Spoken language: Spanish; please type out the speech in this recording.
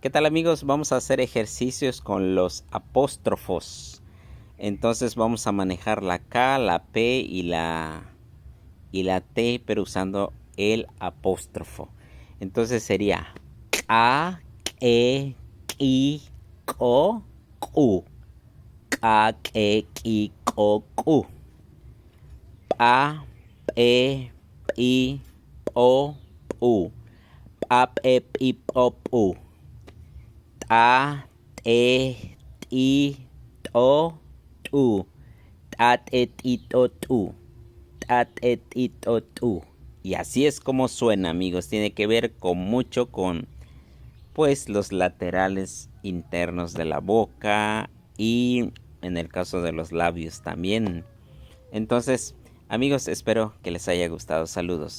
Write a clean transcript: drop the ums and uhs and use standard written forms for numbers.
¿Qué tal, amigos? Vamos a hacer ejercicios con los apóstrofos. Entonces vamos a manejar la K, la P y la T, pero usando el apóstrofo. Entonces sería K, E, Ki, Ko, Ku. K, E, Ki, Ko, Ku. Pa, Pe, Pi, Po, Pu. Pa, Pe, Pi, Po, Pu. Ta, te, ti, to, tu. Ta, te, ti, to, tu. Ta, te, ti, to, tu. Y así es como suena, amigos. Tiene que ver con mucho con, pues, los laterales internos de la boca y en el caso de los labios también. Entonces, amigos, espero que les haya gustado. Saludos.